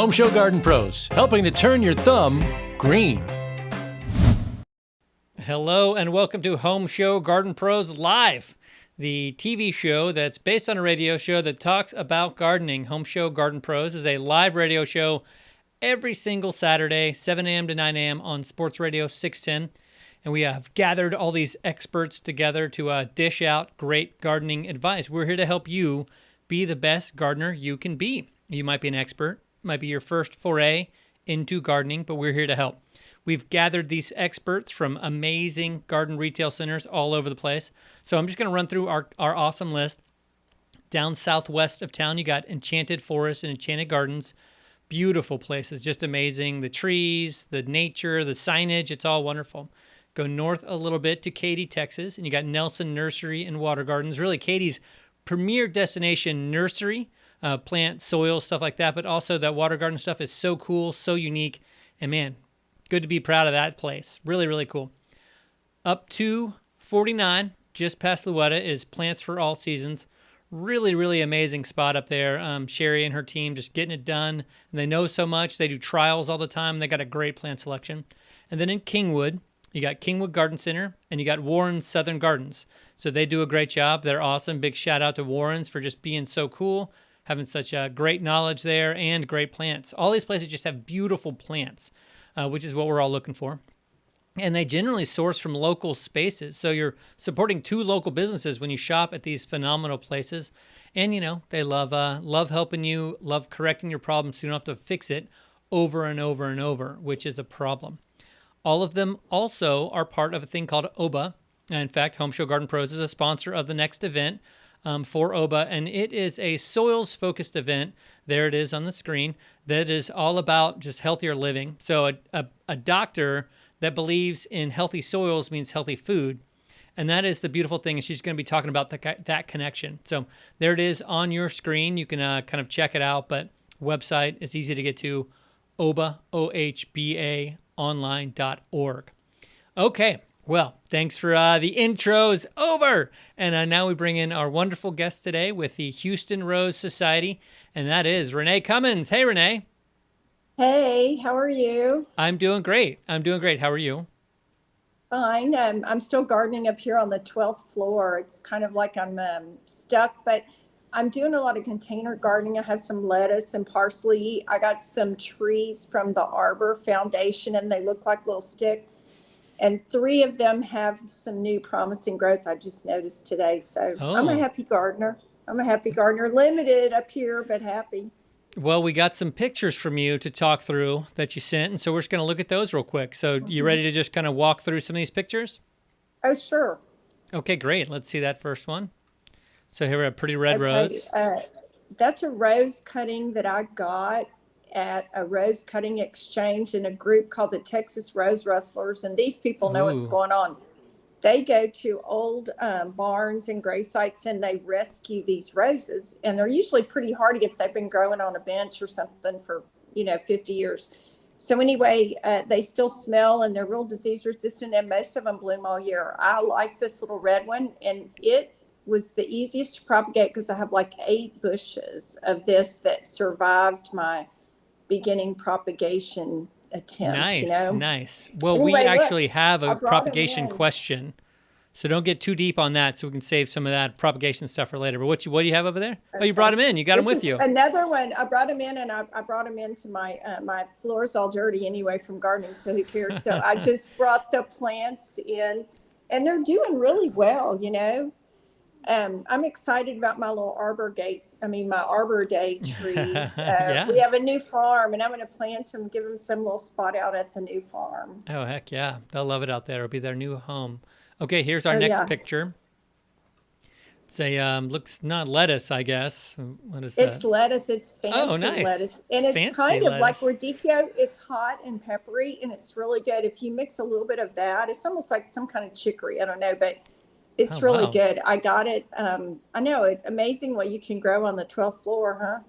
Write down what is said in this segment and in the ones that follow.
HomeShow Garden Pros, helping to turn your thumb green. Hello and welcome to HomeShow Garden Pros Live, the TV show that's based on a radio show that talks about gardening. HomeShow Garden Pros is a live radio show every single Saturday, 7 a.m. to 9 a.m. on Sports Radio 610. And we have gathered all these experts together to dish out great gardening advice. We're here to help you be the best gardener you can be. You might be an expert, might be your first foray into gardening, but we're here to help. We've gathered these experts from amazing garden retail centers all over the place. So I'm just going to run through our awesome list. Down southwest of town, you got Enchanted Forest and Enchanted Gardens. Beautiful places, just amazing. The trees, the nature, the signage, it's all wonderful. Go north a little bit to Katy, Texas, and you got Nelson Nursery and Water Gardens. Really, Katy's premier destination nursery, plant, soil, stuff like that. But also that water garden stuff is so cool, so unique. And man, good to be proud of that place. Really, really cool. Up to 49, just past Louetta, is Plants for All Seasons. Really, really amazing spot up there. Sherry and her team just getting it done. And they know so much. They do trials all the time. They got a great plant selection. And then in Kingwood, you got Kingwood Garden Center, and you got Warren's Southern Gardens. So they do a great job. They're awesome. Big shout out to Warren's for just being so cool, having such great knowledge there and great plants. All these places just have beautiful plants, which is what we're all looking for. And they generally source from local spaces. So you're supporting two local businesses when you shop at these phenomenal places. And, you know, they love helping you, love correcting your problems so you don't have to fix it over and over and over, which is a problem. All of them also are part of a thing called OBA. In fact, HomeShow Garden Pros is a sponsor of the next event for OBA, and it is a soils-focused event. There it is on the screen. That is all about just healthier living. So a doctor that believes in healthy soils means healthy food, and that is the beautiful thing, and she's going to be talking about that connection. So there it is on your screen. You can kind of check it out, but website is easy to get to, OHBA, OHBA, online.org. Okay, well, thanks for the intros over. And now we bring in our wonderful guest today with the Houston Rose Society, and that is Renee Cummins. Hey, Renee. Hey, how are you? I'm doing great. How are you? Fine. I'm still gardening up here on the 12th floor. It's kind of like I'm stuck, but I'm doing a lot of container gardening. I have some lettuce and parsley. I got some trees from the Arbor Foundation, and they look like little sticks. And 3 of them have some new promising growth I just noticed today. So I'm a happy gardener. Limited up here, but happy. Well, we got some pictures from you to talk through that you sent, and so we're just going to look at those real quick. So you ready to just kind of walk through some of these pictures? Oh, sure. Okay, great. Let's see that first one. So here we have pretty red rose. That's a rose cutting that I got at a rose cutting exchange in a group called the Texas Rose Rustlers. And these people know what's going on. They go to old barns and grave sites and they rescue these roses. And they're usually pretty hardy if they've been growing on a bench or something for, 50 years. So anyway, they still smell and they're real disease resistant and most of them bloom all year. I like this little red one, and it was the easiest to propagate because I have like 8 bushes of this that survived my beginning propagation attempt. Nice. Well, anyway, we actually have a propagation question, so don't get too deep on that so we can save some of that propagation stuff for later. But what do you have over there? Okay. Oh, you brought them in. You got them with you. Another one. I brought them in, and I brought them into my my floor's all dirty anyway from gardening, so who cares? So I just brought the plants in, and they're doing really well, I'm excited about my little Arbor Day trees. Yeah. We have a new farm, and I'm going to plant them, give them some little spot out at the new farm. Oh, heck yeah. They'll love it out there. It'll be their new home. Okay, here's our next picture. It's a, looks not lettuce, I guess. What is that? It's lettuce. It's fancy lettuce. And it's fancy kind of like radicchio. It's hot and peppery, and it's really good. If you mix a little bit of that, it's almost like some kind of chicory. I don't know, but it's really good. I got it. I know, it's amazing what you can grow on the 12th floor, huh?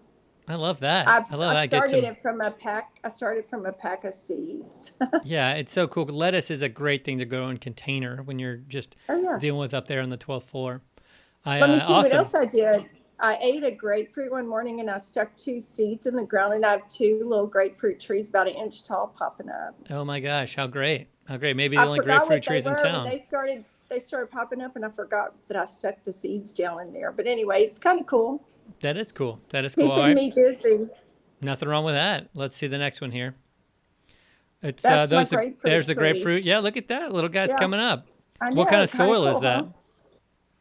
I love that. I started from a pack of seeds. Yeah, it's so cool. Lettuce is a great thing to grow in container when you're just dealing with up there on the 12th floor. Let me tell you what else I did. I ate a grapefruit one morning and I stuck 2 seeds in the ground, and I have 2 little grapefruit trees about 1 inch tall popping up. Oh my gosh, how great. How great. Maybe the I only forgot grapefruit what they trees in were when town. they started popping up, and I forgot that I stuck the seeds down in there. But anyway, it's kind of cool. That is cool. That is cool. All Keeping right. me busy. Nothing wrong with that. Let's see the next one here. It's That's my those grapefruit there's the grapefruit. trees. Yeah, look at that. Little guy's Yeah, coming up. I What kind know, of kind of soil is cool, huh? that?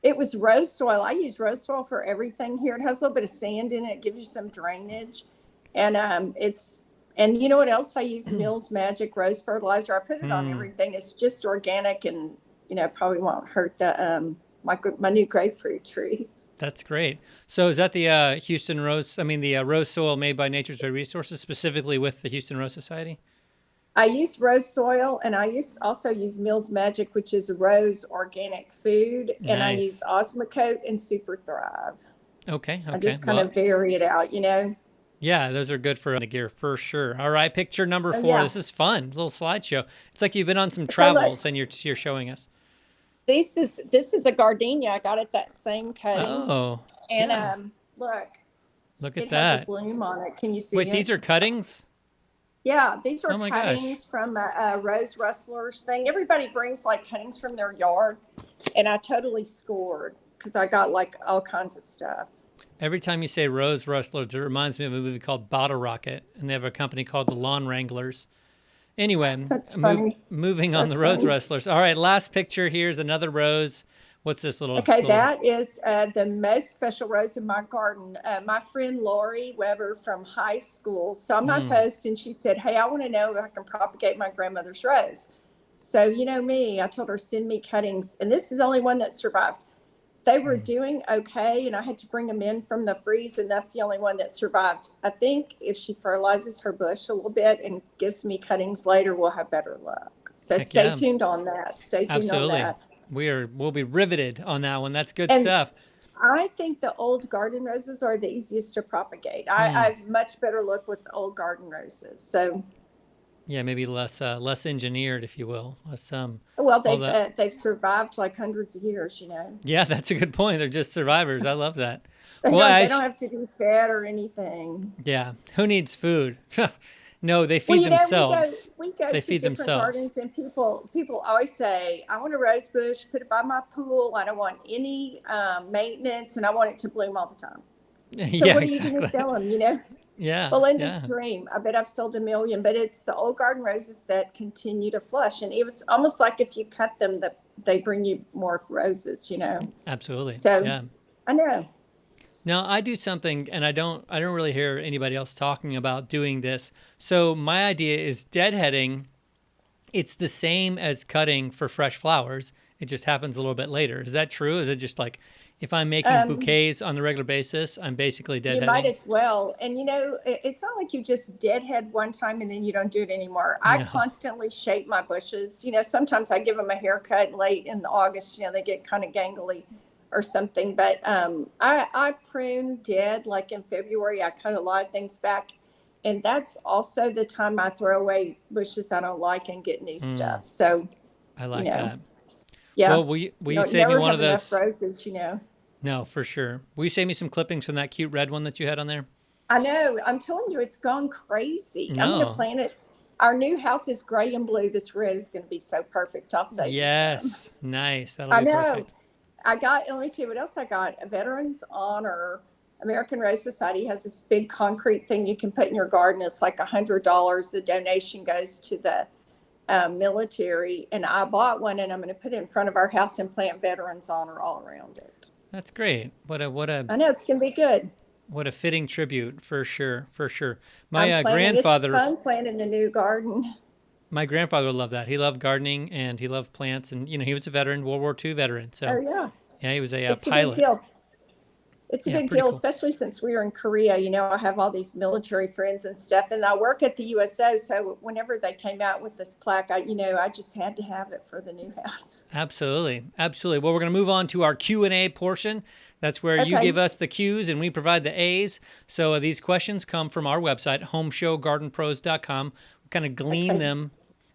It was rose soil. I use rose soil for everything here. It has a little bit of sand in it. It gives you some drainage. And and you know what else I use? Mills Magic Rose Fertilizer. I put it on everything. It's just organic, and probably won't hurt the my new grapefruit trees. That's great. So is that the Houston Rose? I mean, the rose soil made by Nature's Way Resources, specifically with the Houston Rose Society? I use rose soil, and I also use Mills Magic, which is rose organic food, and I use Nice. Osmocote and Super Thrive. Okay. I Okay. just kind Well, of vary it out. yeah, those are good for the gear for sure. All right, picture number Oh 4. yeah. This is fun. Little slideshow. It's like you've been on some Okay, look. travels and you're showing us. This is a gardenia. I got it that same cutting, Oh, and yeah. look, Look at it has a that. bloom on it. Can you see Wait, it? these are cuttings? Yeah, these are Oh my gosh. cuttings from a rose rustlers thing. Everybody brings like cuttings from their yard, and I totally scored because I got like all kinds of stuff. Every time you say Rose Rustlers, it reminds me of a movie called Bottle Rocket, and they have a company called the Lawn Wranglers. Anyway, That's funny. moving on That's the Rose funny. Rustlers. All right, last picture. Here's another rose. What's this little? Okay, little that is the most special rose in my garden. My friend Lori Weber from high school saw my post, and she said, "Hey, I want to know if I can propagate my grandmother's rose." So you know me, I told her send me cuttings, and this is the only one that survived. They were doing okay, and I had to bring them in from the freeze, and that's the only one that survived. I think if she fertilizes her bush a little bit and gives me cuttings later, we'll have better luck. So Heck stay yeah. tuned on that. Stay tuned on Absolutely. that. We'll be riveted on that one. That's good And stuff. I think the old garden roses are the easiest to propagate. I have much better luck with the old garden roses. So, Yeah, maybe less engineered, if you will. Less well, all that. they've survived like hundreds of years. Yeah, that's a good point. They're just survivors. I love that. They Well, don't, they don't have to be fed or anything. yeah. Who needs food? No, they Well, feed themselves. we go They to feed different themselves. gardens, and people always say, "I want a rose bush, put it by my pool. I don't want any maintenance, and I want it to bloom all the time." So Yeah, what are you going to exactly. sell them? Yeah, Belinda's yeah. dream. I bet I've sold 1,000,000, but it's the old garden roses that continue to flush, and it was almost like if you cut them, that they bring you more roses. Absolutely. So Yeah. I know. Now I do something, and I don't really hear anybody else talking about doing this. So my idea is deadheading. It's the same as cutting for fresh flowers. It just happens a little bit later. Is that true? Is it just like if I'm making bouquets on the regular basis, I'm basically You might deadheading? as well. And it's not like you just deadhead one time and then you don't do it anymore. I No. constantly shape my bushes. Sometimes I give them a haircut late in August, they get kind of gangly or something. But I prune dead like in February. I cut a lot of things back. And that's also the time I throw away bushes I don't like and get new stuff. So, I like know, that. yeah. Well, will you You save me never one have of enough those? roses. No, for sure. Will you save me some clippings from that cute red one that you had on there? I know. I'm telling you, it's gone crazy. I'm going to No. plant it. Our new house is gray and blue. This red is going to be so perfect. I'll save you some. Yes. Nice. That'll I be know. perfect. Let me tell you what else I got. A Veterans Honor. American Rose Society has this big concrete thing you can put in your garden. It's like $100. The donation goes to the military. And I bought one, and I'm going to put it in front of our house and plant Veterans Honor all around it. That's great. I know it's going to be good. What a fitting tribute, for sure, for sure. I'm My planting. grandfather, It's fun planting the new garden. my grandfather would love that. He loved gardening and he loved plants, and he was a veteran, World War II veteran. So Oh yeah, yeah, he was a it's pilot. a big deal. It's a Yeah, big pretty deal, cool. especially since we were in Korea. I have all these military friends and stuff, and I work at the USO. So whenever they came out with this plaque, I just had to have it for the new house. Absolutely, absolutely. Well, we're going to move on to our Q&A portion. That's where you Okay. give us the Q's and we provide the A's. So these questions come from our website, HomeShowGardenPros.com. We kind of glean Okay. them.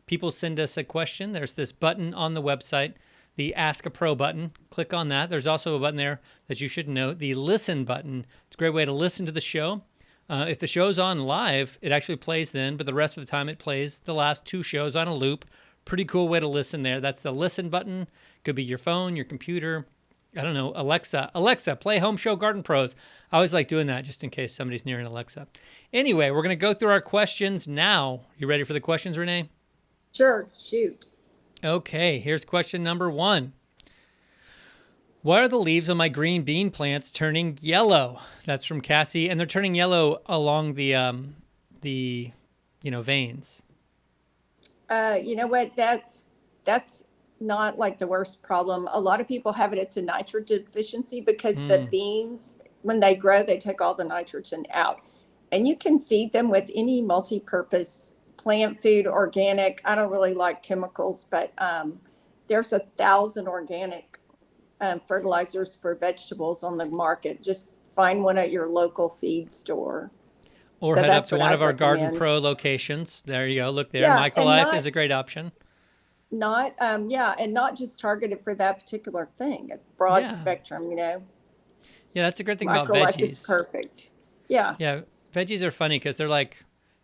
People send us a question. There's this button on the website the Ask a Pro button. Click on that. There's also a button there that you should know, the Listen button. It's a great way to listen to the show. If the show's on live, it actually plays then, but the rest of the time it plays the last 2 shows on a loop. Pretty cool way to listen there. That's the Listen button. Could be your phone, your computer. I don't know, Alexa, play Home Show Garden Pros. I always like doing that just in case somebody's near an Alexa. Anyway, we're going to go through our questions now. You ready for the questions, Renee? Sure, shoot. Okay, here's question number 1. Why are the leaves on my green bean plants turning yellow? That's from Cassie, and they're turning yellow along the veins. You know what? That's not like the worst problem. A lot of people have it. It's a nitrogen deficiency because the beans, when they grow, they take all the nitrogen out. And you can feed them with any multi-purpose plant food, organic. I don't really like chemicals, but there's 1,000 organic fertilizers for vegetables on the market. Just find one at your local feed store. Or head up to one of our Garden Pro locations. There you go. Look there. Yeah, Microlife is a great option. And not just targeted for that particular thing. A broad spectrum, Yeah, that's a great thing about Microlife veggies. is perfect. Yeah. Yeah, veggies are funny because they're like,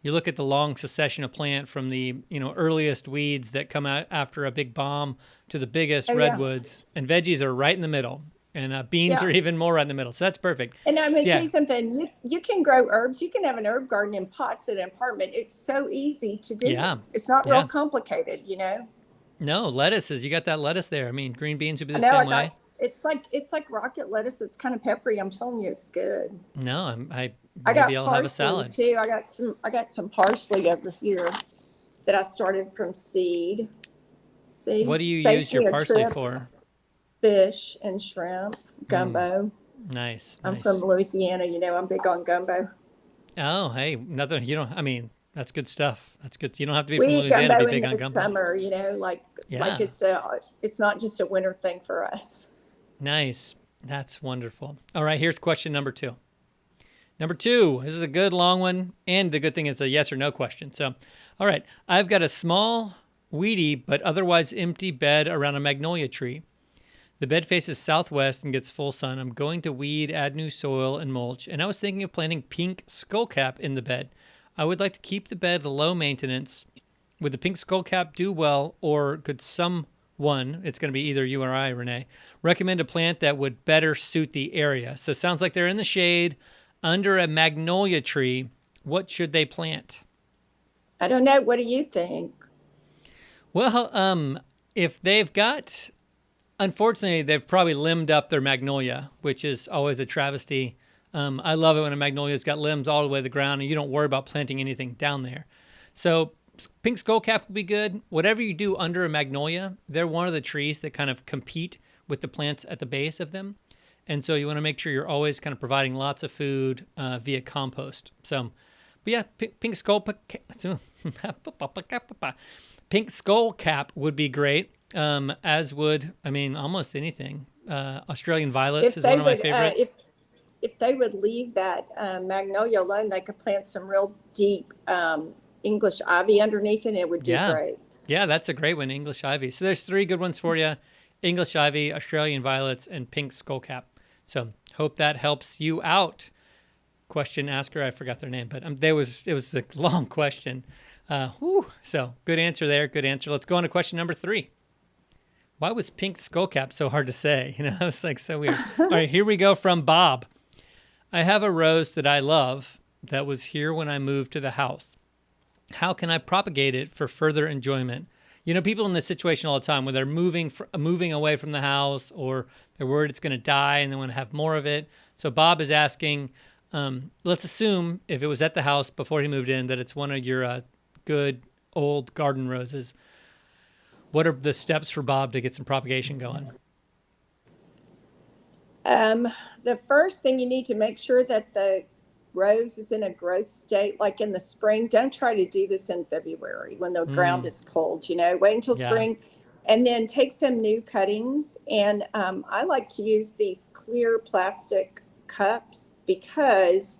you look at the long succession of plant from the earliest weeds that come out after a big bomb to the biggest redwoods, and veggies are right in the middle. And beans are even more right in the middle. So that's perfect. And I'm going to tell you something. You can grow herbs. You can have an herb garden in pots in an apartment. It's so easy to do. Yeah. It's not real complicated, No, lettuces. You got that lettuce there. I mean, green beans would be the same way. It's like rocket lettuce. It's kind of peppery. I'm telling you, it's good. No, I got parsley have a salad too. I got some parsley over here that I started from seed. See? What do you use your parsley for? Fish and shrimp, gumbo. Nice. I'm from Louisiana, I'm big on gumbo. Oh, hey, that's good stuff. That's good. You don't have to be from Louisiana to be big on gumbo. Summer, like it's not just a winter thing for us. Nice. That's wonderful. All right, here's question number 2. Number 2, this is a good long one, and the good thing is a yes or no question. So, all right, I've got a small, weedy, but otherwise empty bed around a magnolia tree. The bed faces southwest and gets full sun. I'm going to weed, add new soil, and mulch, and I was thinking of planting pink skullcap in the bed. I would like to keep the bed low maintenance. Would the pink skullcap do well, or could someone, it's going to be either you or I, Renee, recommend a plant that would better suit the area? So it sounds like they're in the shade under a magnolia tree. What should they plant? I don't know. What do you think? Well, if they've got... Unfortunately, they've probably limbed up their magnolia, which is always a travesty. I love it when a magnolia's got limbs all the way to the ground and you don't worry about planting anything down there. So pink skullcap would be good. Whatever you do under a magnolia, they're one of the trees that kind of compete with the plants at the base of them. And so you want to make sure you're always kind of providing lots of food via compost. So, but yeah, pink skullcap would be great. As would, almost anything. Australian violets is one of my favorites. If they would leave that magnolia alone, they could plant some real deep English ivy underneath it, and it would do great. Yeah, that's a great one, English ivy. So there's 3 good ones for you. English ivy, Australian violets, and pink skullcap. So hope that helps you out. Question asker, I forgot their name, but it was a long question. So good answer there, good answer. Let's go on to question number 3. Why was pink skullcap so hard to say? It's like so weird. All right, here we go from Bob. I have a rose that I love that was here when I moved to the house. How can I propagate it for further enjoyment? People in this situation all the time where they're moving away from the house, or they're worried it's going to die and they want to have more of it. So Bob is asking, let's assume if it was at the house before he moved in that it's one of your good old garden roses. What are the steps for Bob to get some propagation going? The first thing, you need to make sure that the rose is in a growth state, like in the spring. Don't try to do this in February when the ground is cold, wait until spring, and then take some new cuttings. And I like to use these clear plastic cups because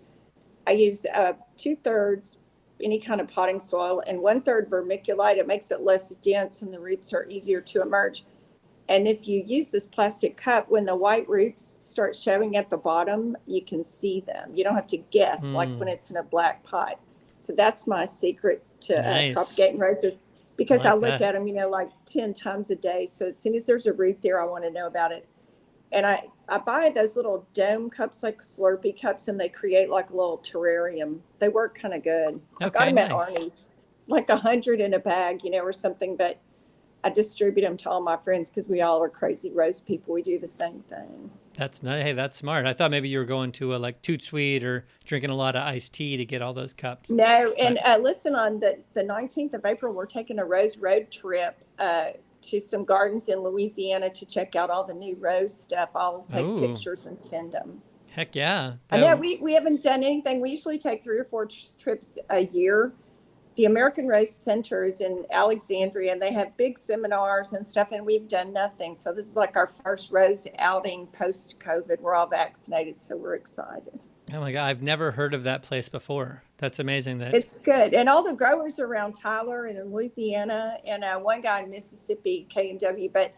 I use 2/3 any kind of potting soil and 1/3 vermiculite. It makes it less dense and the roots are easier to emerge. And if you use this plastic cup, when the white roots start showing at the bottom, you can see them. You don't have to guess like when it's in a black pot. So that's my secret to Nice. propagating roses, I because I like look that. at them, like 10 times a day. So as soon as there's a root there, I want to know about it. And I buy those little dome cups, like Slurpee cups, and they create like a little terrarium. They work kind of good. I got Okay, them at nice. Arnie's, like 100 in a bag, or something. But I distribute them to all my friends because we all are crazy rose people. We do the same thing. That's nice. Hey, that's smart. I thought maybe you were going to a like Toot Sweet or drinking a lot of iced tea to get all those cups. No, and But listen, on the 19th of April, we're taking a rose road trip to some gardens in Louisiana to check out all the new rose stuff. I'll take oh, pictures and send them. heck yeah. I know we haven't done anything. We usually take 3 or 4 trips a year. The American Rose Center is in Alexandria, and they have big seminars and stuff, and we've done nothing. So this is like our first rose outing post-COVID. We're all vaccinated, so we're excited. Oh my God, I've never heard of that place before. That's amazing that. It's good. And all the growers around Tyler and in Louisiana, and one guy in Mississippi, K&W, but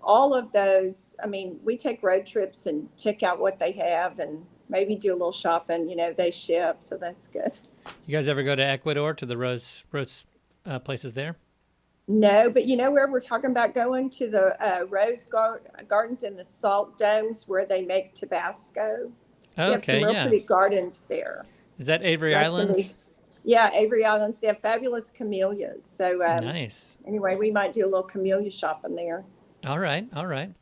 all of those, I mean, we take road trips and check out what they have and maybe do a little shopping. They ship, so that's good. You guys ever go to Ecuador to the rose places there? No, but where we're talking about going to the gardens and the salt domes where they make Tabasco. Oh, They have some okay, real yeah. pretty gardens there. Is that So Avery that's going to be, Islands? yeah, Avery Islands. They have fabulous camellias. So Nice. anyway, we might do a little camellia shopping there. All right, all right.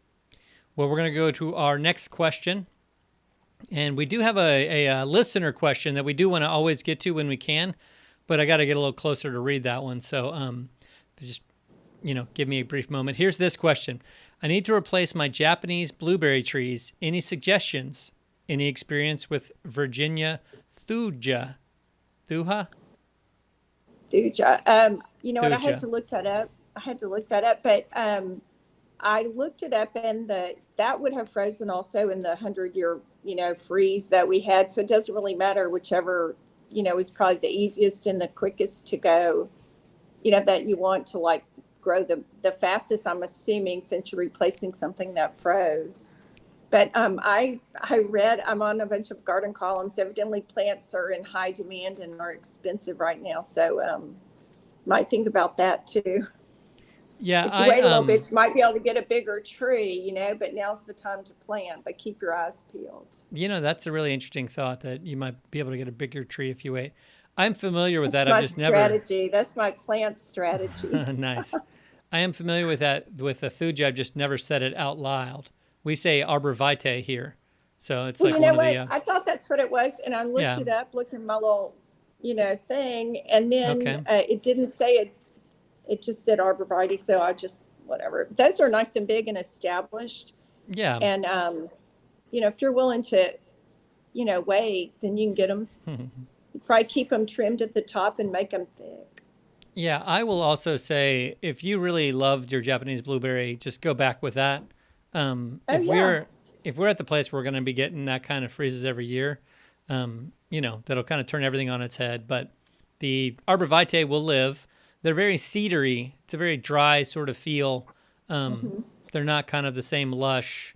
Well, we're going to go to our next question. And we do have a listener question that we do want to always get to when we can, but I got to get a little closer to read that one. So just, give me a brief moment. Here's this question. I need to replace my Japanese blueberry trees. Any suggestions? Any experience with Virginia thuja? Thuja? Thuja. You know what? I had Thuja. to look that up. But I looked it up, and that would have frozen also in the 100-year, freeze that we had. So it doesn't really matter whichever, is probably the easiest and the quickest to go, that you want to like grow the fastest, I'm assuming, since you're replacing something that froze. But I read, I'm on a bunch of garden columns. Evidently, plants are in high demand and are expensive right now. So might think about that too. Yeah, If you wait a little bit, you might be able to get a bigger tree, but now's the time to plant. But keep your eyes peeled. that's a really interesting thought that you might be able to get a bigger tree if you wait. I'm familiar with That's that. I've my just never. strategy. That's my plant strategy. Nice. I am familiar with that with the thuja. I've just never said it out loud. We say arborvitae here, so it's Well, like you know one of what? the. I thought that's what it was, and I looked Yeah. it up, looked at my little, thing, and then Okay. it didn't say it. It just said arborvitae, so I just whatever. Those are nice and big and established, Yeah. and if you're willing to, wait, then you can get them. You probably keep them trimmed at the top and make them thick. Yeah. I will also say if you really loved your Japanese blueberry, just go back with that. If yeah. we're at the place where we're going to be getting that kind of freezes every year, that'll kind of turn everything on its head. But the arborvitae will live. They're very cedary. It's a very dry sort of feel. They're not kind of the same lush,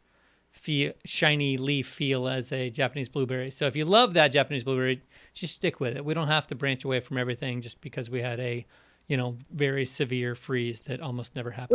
shiny leaf feel as a Japanese blueberry. So if you love that Japanese blueberry, just stick with it. We don't have to branch away from everything just because we had a, very severe freeze that almost never happens.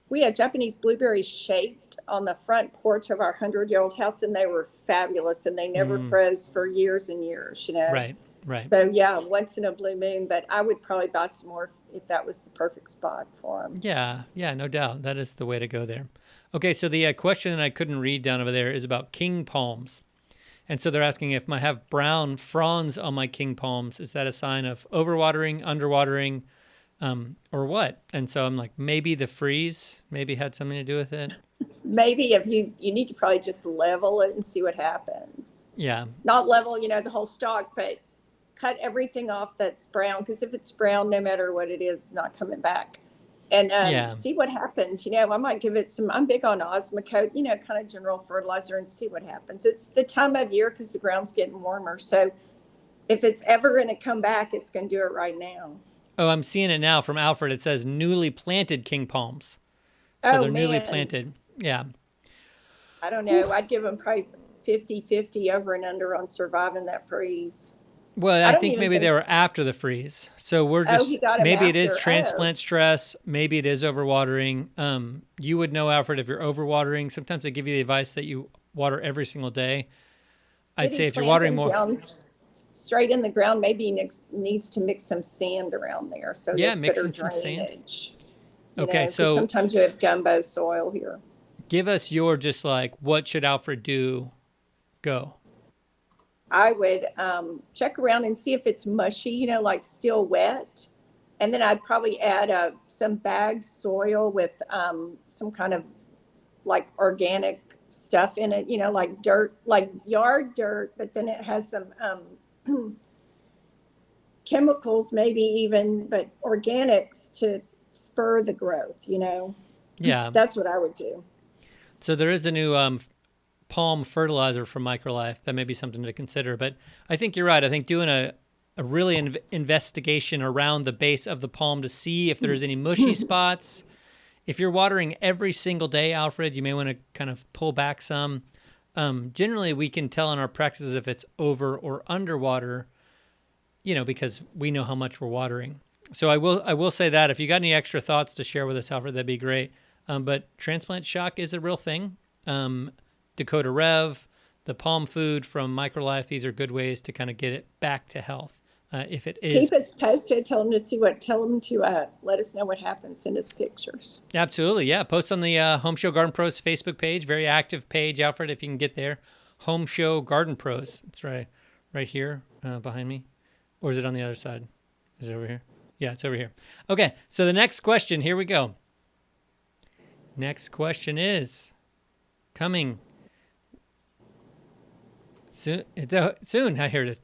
We had Japanese blueberries shaped on the front porch of our 100-year-old house, and they were fabulous, and they never froze for years and years. Right. Right. So yeah, once in a blue moon, but I would probably buy some more if that was the perfect spot for them. Yeah, no doubt. That is the way to go there. Okay, so the question that I couldn't read down over there is about king palms. And so they're asking if I have brown fronds on my king palms, is that a sign of overwatering, underwatering, or what? And so I'm like, maybe the freeze maybe had something to do with it. Maybe if you need to probably just level it and see what happens. Yeah. Not level, the whole stalk, but cut everything off that's brown, because if it's brown, no matter what it is, it's not coming back. And see what happens. I might give it some, I'm big on Osmocote, kind of general fertilizer, and see what happens. It's the time of year because the ground's getting warmer. So if it's ever going to come back, it's going to do it right now. Oh, I'm seeing it now from Alfred. It says newly planted king palms. So Oh they're newly man, planted. Yeah. I don't know. I'd give them probably 50-50 over and under on surviving that freeze. Well, I I don't think even maybe they think. were after the freeze. So we're Oh, just he got him maybe it is after. Oh, transplant stress, maybe it is overwatering. You would know, Alfred, if you're overwatering. Sometimes they give you the advice that you water every single day. I'd did he say if you're plant watering them more, down straight in the ground? Maybe he needs to mix some sand around there so yeah, there's mix better in some sand. drainage. Okay, Because so sometimes you have gumbo soil here. give us your just like what should Alfred do? Go. I would check around and see if it's mushy, like still wet. And then I'd probably add some bagged soil with some kind of like organic stuff in it, like dirt, like yard dirt, but then it has some chemicals, maybe even, but organics to spur the growth. Yeah. That's what I would do. So there is a new palm fertilizer from Microlife. That may be something to consider. But I think you're right. I think doing a really investigation around the base of the palm to see if there's any mushy spots. If you're watering every single day, Alfred, you may want to kind of pull back some. Generally, we can tell in our practices if it's over or underwater, because we know how much we're watering. So I will say that if you got any extra thoughts to share with us, Alfred, that'd be great. But transplant shock is a real thing. Dakota Rev, the palm food from Microlife, these are good ways to kind of get it back to health. If it is. Keep us posted. Tell them to let us know what happens. Send us pictures. Absolutely, yeah. Post on the Home Show Garden Pros Facebook page. Very active page, Alfred, if you can get there. Home Show Garden Pros. It's right here behind me. Or is it on the other side? Is it over here? Yeah, it's over here. Okay, so the next question, here we go. Next question is coming soon. Now here it is.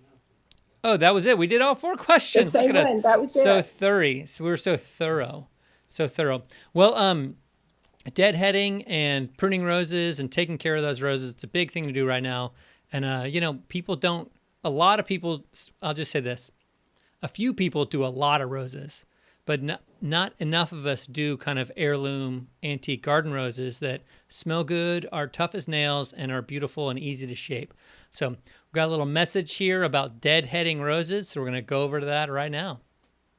Oh, that was it. We did all 4 questions. The same one. That was it. So thorough. So we were so thorough. Well, deadheading and pruning roses and taking care of those roses, it's a big thing to do right now. And, a lot of people, I'll just say this. A few people do a lot of roses, but not enough of us do kind of heirloom antique garden roses that smell good, are tough as nails, and are beautiful and easy to shape. So we've got a little message here about deadheading roses, so we're going to go over to that right now.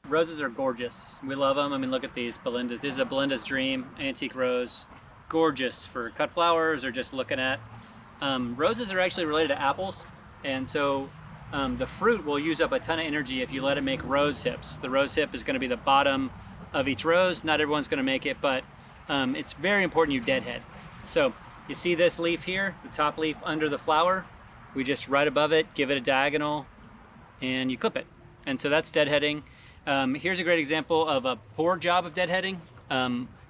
Roses are gorgeous. We love them. I mean, look at these. Belinda. This is a Belinda's Dream antique rose. Gorgeous for cut flowers or just looking at. Roses are actually related to apples, and so the fruit will use up a ton of energy if you let it make rose hips. The rose hip is going to be the bottom of each rose. Not everyone's going to make it, but it's very important you deadhead. So you see this leaf here, the top leaf under the flower. We just right above it, give it a diagonal, and you clip it. And so that's deadheading. Here's a great example of a poor job of deadheading.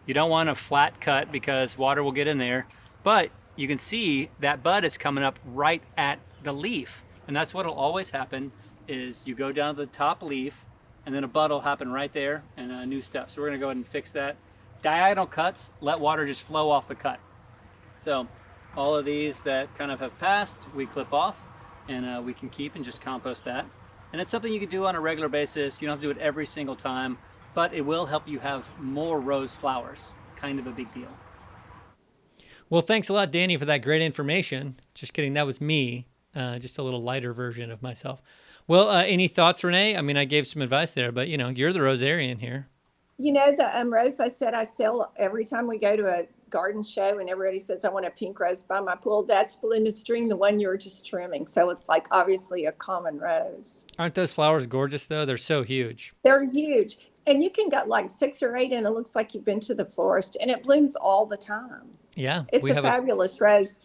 You don't want a flat cut because water will get in there, but you can see that bud is coming up right at the leaf. And that's what'll always happen is you go down to the top leaf and then a bud will happen right there and a new step. So we're gonna go ahead and fix that. Diagonal cuts, let water just flow off the cut. So all of these that kind of have passed, we clip off and we can keep and just compost that. And it's something you can do on a regular basis. You don't have to do it every single time, but it will help you have more rose flowers. Kind of a big deal. Well, thanks a lot, Danny, for that great information. Just kidding, that was me. Just a little lighter version of myself. Well, any thoughts, Renee? I mean, I gave some advice there, but you're the rosarian here. The rose I said I sell every time we go to a garden show and everybody says, I want a pink rose by my pool. That's Belinda's Dream, the one you were just trimming. So it's like obviously a common rose. Aren't those flowers gorgeous though? They're so huge. They're huge. And you can get like 6 or 8 and it looks like you've been to the florist and it blooms all the time. Yeah. It's a fabulous rose.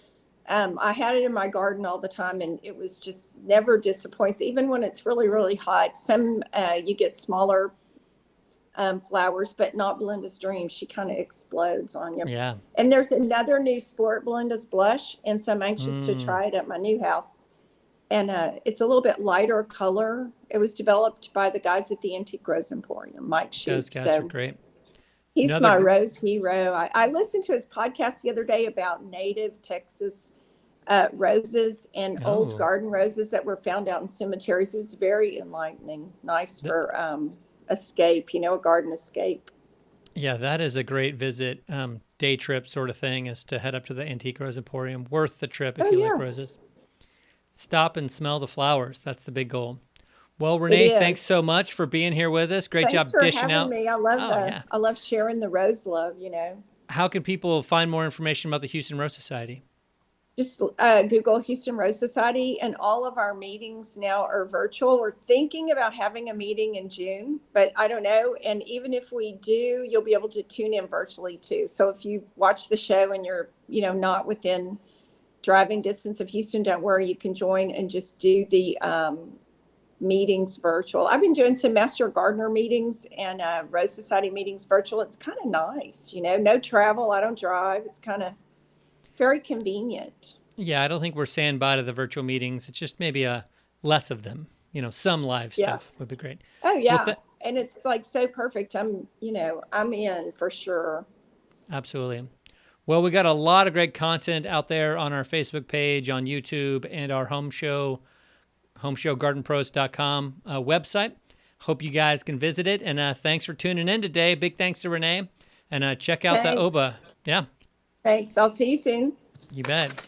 I had it in my garden all the time and it was just never disappoints. Even when it's really, really hot, some you get smaller flowers, but not Belinda's Dream. She kind of explodes on you. Yeah. And there's another new sport, Belinda's Blush. And so I'm anxious to try it at my new house. And it's a little bit lighter color. It was developed by the guys at the Antique Rose Emporium, Mike Shoup. Those guys are great. He's my rose hero. I listened to his podcast the other day about native Texas roses and old garden roses that were found out in cemeteries. It was very enlightening. Nice for escape, a garden escape. Yeah, that is a great visit. Day trip sort of thing is to head up to the Antique Rose Emporium. Worth the trip if Oh you like yeah, roses. Stop and smell the flowers. That's the big goal. Well, it Renee, thanks is. so much for being here with us. Great Thanks job for dishing having out. me. Oh, yeah. I love sharing the rose love, you know. How can people find more information about the Houston Rose Society? Just Google Houston Rose Society, and all of our meetings now are virtual. We're thinking about having a meeting in June, but I don't know. And even if we do, you'll be able to tune in virtually too. So if you watch the show and you're, you know, not within driving distance of Houston, don't worry, you can join and just do the meetings virtual. I've been doing some Master Gardener meetings and Rose Society meetings virtual. It's kind of nice, you know, no travel. I don't drive. It's very convenient. Yeah, I don't think we're saying bye to the virtual meetings. It's just maybe less of them. You know, some live Yeah. stuff would be great. Oh yeah. Well, And it's like so perfect. I'm in for sure. absolutely. Well, we got a lot of great content out there on our Facebook page, on YouTube, and our homeshowgardenpros.com website. Hope you guys can visit it. And thanks for tuning in today. Big thanks to Renee. And check out the Thanks. OBA. Yeah, Thanks. I'll see you soon. you bet.